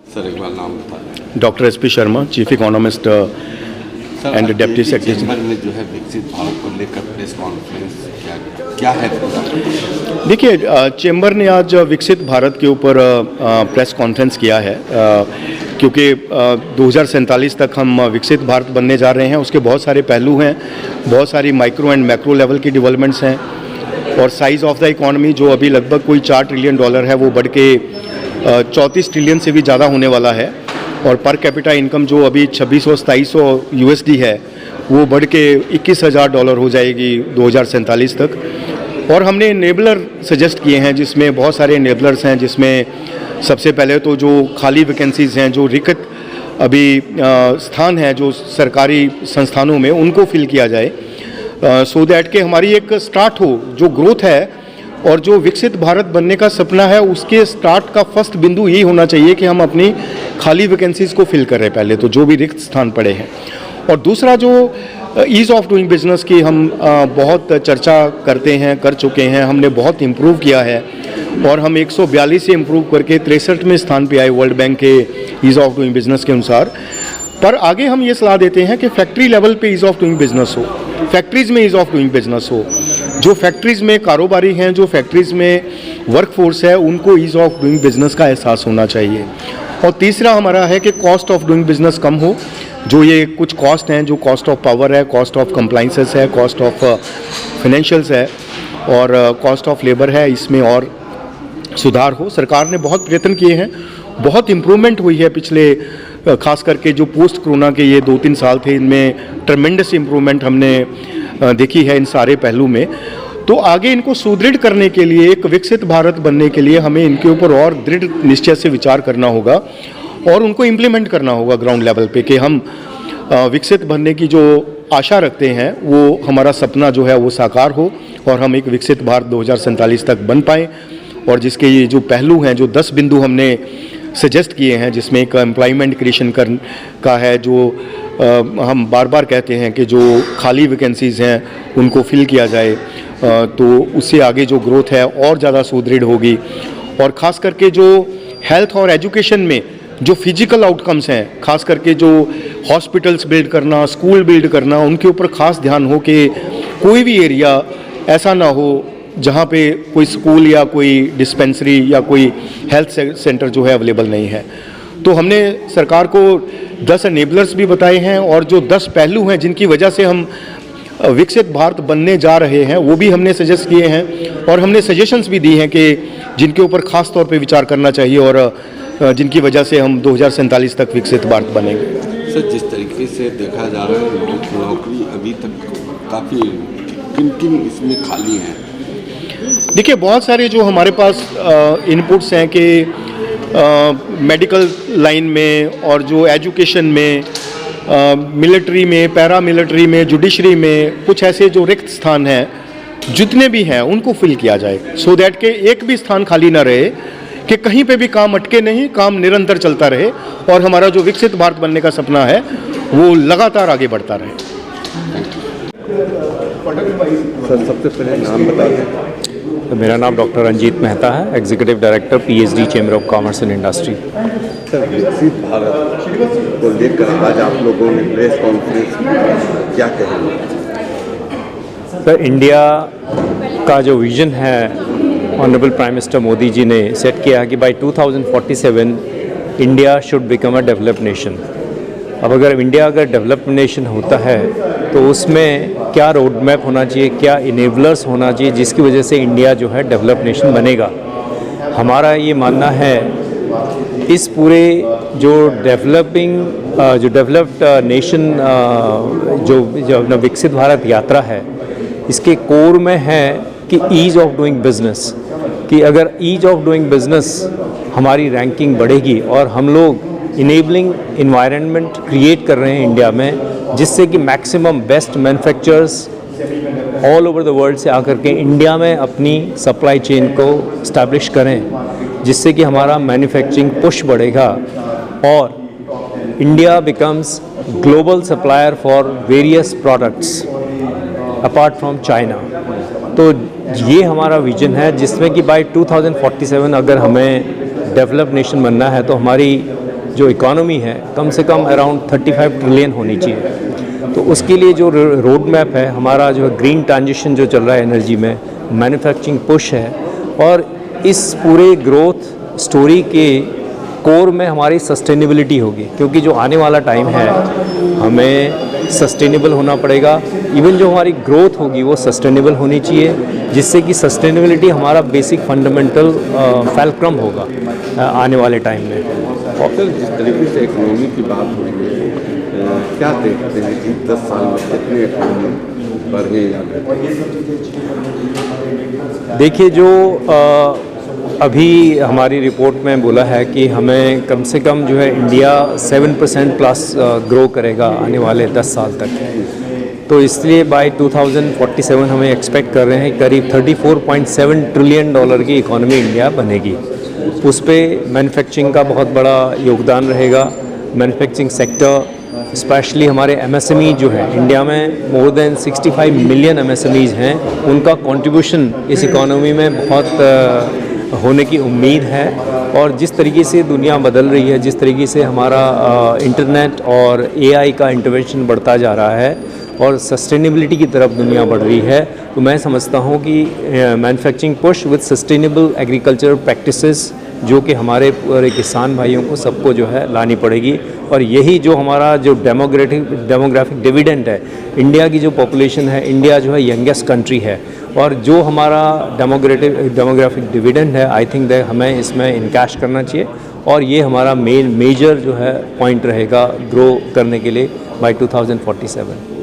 Sir एक बार नाम बता दें। Doctor SP Sharma, chief economist and deputy secretary. Chamber में जो है विकसित भारत को लेकर प्रेस कॉन्फ्रेंस क्या है? देखिए, चैम्बर ने आज विकसित भारत के ऊपर प्रेस कॉन्फ्रेंस किया है, क्योंकि 2047 तक हम विकसित भारत बनने जा रहे हैं। उसके बहुत सारे पहलू हैं, बहुत सारी माइक्रो एंड मैक्रो लेवल की डेवलपमेंट्स हैं, और साइज़ ऑफ द इकॉनमी जो अभी लगभग कोई $4 ट्रिलियन है, वो बढ़ के 34 ट्रिलियन से भी ज़्यादा होने वाला है। और पर कैपिटा इनकम जो अभी 2600-2700 USD है, वो बढ़ के $21,000 हो जाएगी 2047 तक। और हमने इनेबलर सजेस्ट किए हैं, जिसमें बहुत सारे इनेबलर्स हैं, जिसमें सबसे पहले तो जो खाली वैकेंसीज़ हैं, जो रिक्त अभी स्थान हैं जो सरकारी संस्थानों में, उनको फिल किया जाए, सो दैट कि हमारी एक स्टार्ट हो, जो ग्रोथ है और जो विकसित भारत बनने का सपना है, उसके स्टार्ट का फर्स्ट बिंदु यही होना चाहिए कि हम अपनी खाली वैकेंसीज़ को फिल करें पहले तो, जो भी रिक्त स्थान पड़े हैं। और दूसरा जो ईज़ ऑफ डूइंग बिजनेस की हम बहुत चर्चा करते हैं, कर चुके हैं, हमने बहुत इम्प्रूव किया है, और हम 142 से इम्प्रूव करके 63वें स्थान पे आए वर्ल्ड बैंक के ईज़ ऑफ डूइंग बिजनेस के अनुसार। पर आगे हम ये सलाह देते हैं कि फैक्ट्री लेवल पे ईज़ ऑफ डूइंग बिजनेस हो, फैक्ट्रीज़ में ईज़ ऑफ डूइंग बिजनेस हो, जो फैक्ट्रीज़ में कारोबारी हैं, जो फैक्ट्रीज़ में वर्कफोर्स है, उनको ईज़ ऑफ डूइंग बिजनेस का एहसास होना चाहिए। और तीसरा हमारा है कि कॉस्ट ऑफ डूइंग बिजनेस कम हो, जो ये कुछ कॉस्ट हैं, जो कॉस्ट ऑफ पावर है, कॉस्ट ऑफ कंप्लाइंसेस है, कॉस्ट ऑफ फाइनेंशियल्स है, और कॉस्ट ऑफ लेबर है, इसमें और सुधार हो। सरकार ने बहुत प्रयत्न किए हैं, बहुत इम्प्रूवमेंट हुई है पिछले, खास करके जो पोस्ट कोरोना के ये 2-3 साल थे, इनमें ट्रमेंडस इम्प्रूवमेंट हमने देखी है इन सारे पहलू में। तो आगे इनको सुदृढ़ करने के लिए, एक विकसित भारत बनने के लिए, हमें इनके ऊपर और दृढ़ निश्चय से विचार करना होगा और उनको इम्प्लीमेंट करना होगा ग्राउंड लेवल पे, कि हम विकसित बनने की जो आशा रखते हैं, वो हमारा सपना जो है वो साकार हो, और हम एक विकसित भारत 2047 तक बन पाएँ। और जिसके ये जो पहलू हैं, जो 10 बिंदु हमने सजेस्ट किए हैं, जिसमें एक एम्प्लॉयमेंट क्रिएशन का है, जो हम बार बार कहते हैं कि जो खाली वैकेंसीज़ हैं उनको फिल किया जाए, तो उससे आगे जो ग्रोथ है और ज़्यादा सुदृढ़ होगी। और ख़ास करके जो हेल्थ और एजुकेशन में जो फिजिकल आउटकम्स हैं, खास करके जो हॉस्पिटल्स बिल्ड करना, स्कूल बिल्ड करना, उनके ऊपर ख़ास ध्यान हो कि कोई भी एरिया ऐसा ना हो जहाँ पे कोई स्कूल या कोई डिस्पेंसरी या कोई हेल्थ सेंटर जो है अवेलेबल नहीं है। तो हमने सरकार को 10 एनेबलर्स भी बताए हैं, और जो 10 पहलू हैं जिनकी वजह से हम विकसित भारत बनने जा रहे हैं, वो भी हमने सजेस्ट किए हैं, और हमने सजेशंस भी दी हैं कि जिनके ऊपर ख़ास तौर पे विचार करना चाहिए, और जिनकी वजह से हम 2047 तक विकसित भारत बनेंगे। सर, जिस तरीके से देखा जा रहा है, नौकरी अभी तक काफ़ी किन इसमें खाली है? देखिए, बहुत सारे जो हमारे पास इनपुट्स हैं कि मेडिकल लाइन में, और जो एजुकेशन में, मिलिट्री में, पैरा मिलिट्री में, जुडिशरी में, कुछ ऐसे जो रिक्त स्थान हैं, जितने भी हैं उनको फिल किया जाए, सो दैट के एक भी स्थान खाली ना रहे, कि कहीं पे भी काम अटके नहीं, काम निरंतर चलता रहे, और हमारा जो विकसित भारत बनने का सपना है वो लगातार आगे बढ़ता रहे। सर, सबसे पहले नाम बता दें। तो मेरा नाम डॉक्टर रंजीत मेहता है, executive director PhD chamber of commerce and industry. Sir, विकसित भारत को लेकर आज आप लोगों ने प्रेस कॉन्फ्रेंस क्या कहेंगे? सर, इंडिया का जो विज़न है, honourable prime minister Modi ji ने सेट किया कि by 2047 India should become a developed nation. अब अगर इंडिया डेवलप्ड नेशन होता है तो उसमें क्या रोड मैप होना चाहिए, क्या इनेबलर्स होना चाहिए, जिसकी वजह से इंडिया जो है डेवलप्ड नेशन बनेगा। हमारा ये मानना है, इस पूरे जो डेवलप्ड नेशन जो विकसित भारत यात्रा है, इसके कोर में है कि ईज़ ऑफ डूइंग बिजनेस, कि अगर ईज़ ऑफ डूइंग बिजनेस हमारी रैंकिंग बढ़ेगी, और हम लोग इनेबलिंग इन्वायरमेंट क्रिएट कर रहे हैं इंडिया में, जिससे कि maximum best manufacturers all over the world से आकर के इंडिया में अपनी सप्लाई चेन को इस्टेब्लिश करें, जिससे कि हमारा मैन्युफैक्चरिंग पुश बढ़ेगा, और India becomes global supplier for various products apart from China. तो ये हमारा विजन है, जिसमें कि बाय 2047 अगर हमें डेवलप्ड नेशन बनना है, तो हमारी जो इकोनॉमी है कम से कम अराउंड 35 ट्रिलियन होनी चाहिए। तो उसके लिए जो रोड मैप है हमारा, जो ग्रीन ट्रांजिशन जो चल रहा है एनर्जी में, मैन्युफैक्चरिंग पुश है, और इस पूरे ग्रोथ स्टोरी के कोर में हमारी सस्टेनेबिलिटी होगी, क्योंकि जो आने वाला टाइम है हमें सस्टेनेबल होना पड़ेगा। इवन जो हमारी ग्रोथ होगी वो सस्टेनेबल होनी चाहिए, जिससे कि सस्टेनेबिलिटी हमारा बेसिक फंडामेंटल फैल्क्रम होगा आने वाले टाइम में। सर, जिस तरीके से इकोनॉमी की बात हो रही है, क्या देखते हैं कि 10 साल में कितनी इकोनॉमी बढ़े या देखिए, जो अभी हमारी रिपोर्ट में बोला है कि हमें कम से कम जो है इंडिया 7% प्लस ग्रो करेगा आने वाले 10 साल तक। तो इसलिए बाय 2047 हमें एक्सपेक्ट कर रहे हैं करीब $34.7 ट्रिलियन की इकोनॉमी इंडिया बनेगी। उस पर मैन्युफैक्चरिंग का बहुत बड़ा योगदान रहेगा। मैन्युफैक्चरिंग सेक्टर स्पेशली हमारे MSME जो है, इंडिया में मोर देन 65 मिलियन MSMEs हैं, उनका कंट्रीब्यूशन इस इकोनॉमी में बहुत होने की उम्मीद है। और जिस तरीके से दुनिया बदल रही है, जिस तरीके से हमारा इंटरनेट और AI का इंटरवेंशन बढ़ता जा रहा है और सस्टेनेबिलिटी की तरफ दुनिया बढ़ रही है, तो मैं समझता हूँ कि manufacturing push with sustainable agriculture practices, जो कि हमारे पूरे किसान भाइयों को सबको जो है लानी पड़ेगी। और यही जो हमारा जो डेमोग्राफिक डिविडेंड है, इंडिया की जो पॉपुलेशन है, इंडिया जो है यंगेस्ट कंट्री है, और जो हमारा डेमोग्राफिक डिविडेंड है, आई थिंक दैट हमें इसमें इनकैश करना चाहिए। और ये हमारा मेजर जो है पॉइंट रहेगा ग्रो करने के लिए बाय 2047।